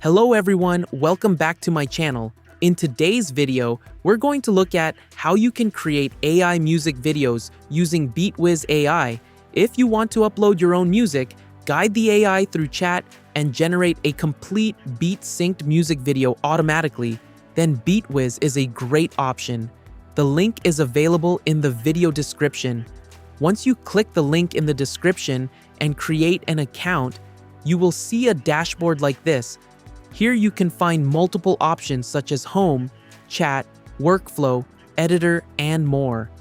Hello everyone, welcome back to my channel. In today's video, we're going to look at how you can create AI music videos using BeatWiz AI. If you want to upload your own music, guide the AI through chat and generate a complete beat-synced music video automatically, then BeatWiz is a great option. The link is available in the video description. Once you click the link in the description and create an account, you will see a dashboard like this. Here you can find multiple options such as home, chat, workflow, editor, and more.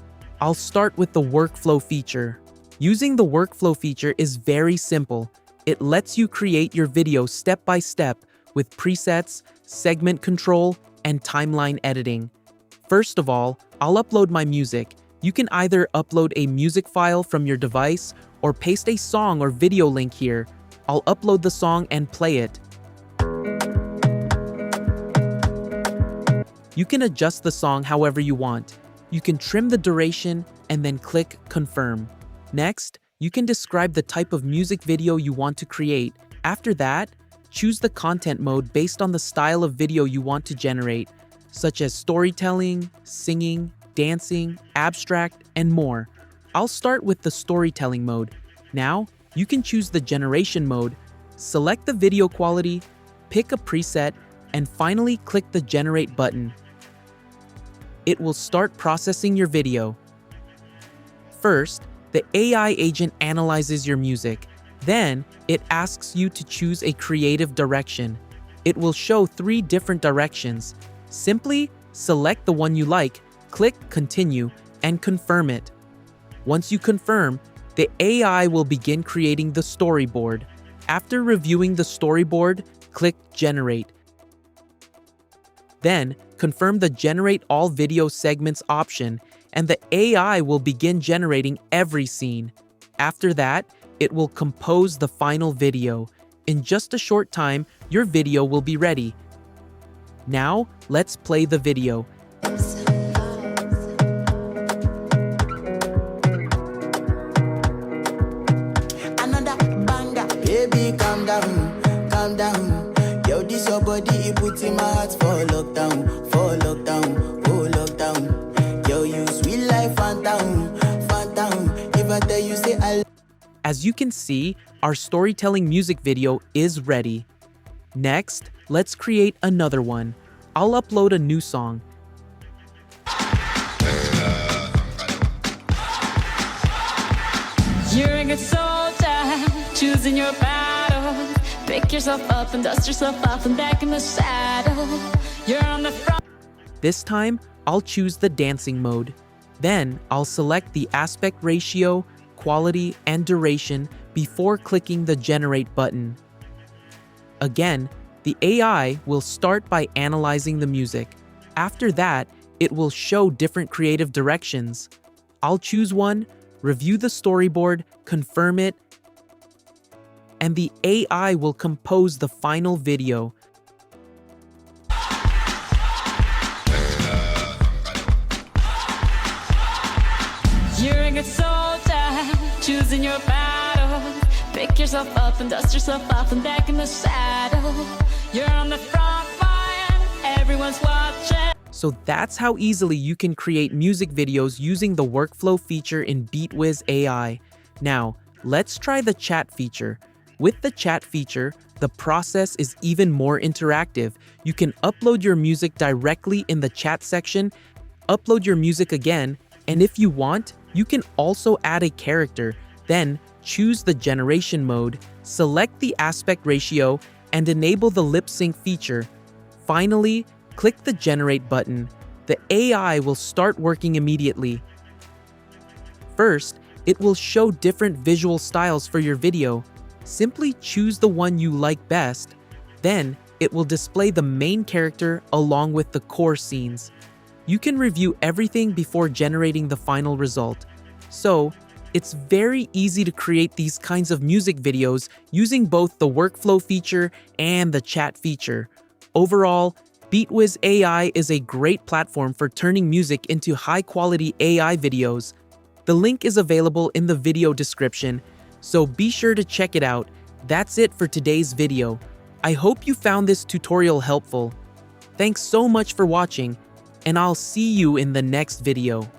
I'll start with the workflow feature. Using the workflow feature is very simple. It lets you create your video step by step with presets, segment control, and timeline editing. First of all, I'll upload my music. You can either upload a music file from your device or paste a song or video link here. I'll upload the song and play it. You can adjust the song however you want. You can trim the duration and then click Confirm. Next, you can describe the type of music video you want to create. After that, choose the content mode based on the style of video you want to generate, such as storytelling, singing, dancing, abstract, and more. I'll start with the storytelling mode. Now, you can choose the generation mode, select the video quality, pick a preset, and finally click the Generate button. It will start processing your video. First, the AI agent analyzes your music. Then, it asks you to choose a creative direction. It will show 3 different directions. Simply select the one you like, click Continue, and confirm it. Once you confirm, the AI will begin creating the storyboard. After reviewing the storyboard, click Generate. Then, confirm the Generate All Video Segments option, and the AI will begin generating every scene. After that, it will compose the final video. In just a short time, your video will be ready. Now, let's play the video. Baby, calm down, calm down. Yo, this your body, it puts in my heart for lockdown, oh lockdown. Yo, you sweet life, phantom, phantom. If I tell you, say I. As you can see, our storytelling music video is ready. Next, let's create another one. I'll upload a new song. You're a good soldier, choosing your battle. Pick yourself up and dust yourself off and back in the saddle. You're on the front. This time, I'll choose the dancing mode. Then, I'll select the aspect ratio, quality, and duration before clicking the Generate button. Again, the AI will start by analyzing the music. After that, it will show different creative directions. I'll choose one, review the storyboard, confirm it, and the AI will compose the final video. You're a good soldier, choosing your battle. Pick yourself up and dust yourself off and back in the saddle. You're on the front line, everyone's watching. So that's how easily you can create music videos using the workflow feature in BeatWiz AI. Now, let's try the chat feature. With the chat feature, the process is even more interactive. You can upload your music directly in the chat section, upload your music again, and if you want, you can also add a character. Then, choose the generation mode, select the aspect ratio, and enable the lip sync feature. Finally, click the Generate button. The AI will start working immediately. First, it will show different visual styles for your video. Simply choose the one you like best. Then, it will display the main character along with the core scenes. You can review everything before generating the final result. So, it's very easy to create these kinds of music videos using both the workflow feature and the chat feature. Overall, BeatWiz AI is a great platform for turning music into high-quality AI videos. The link is available in the video description, so be sure to check it out. That's it for today's video. I hope you found this tutorial helpful. Thanks so much for watching, and I'll see you in the next video.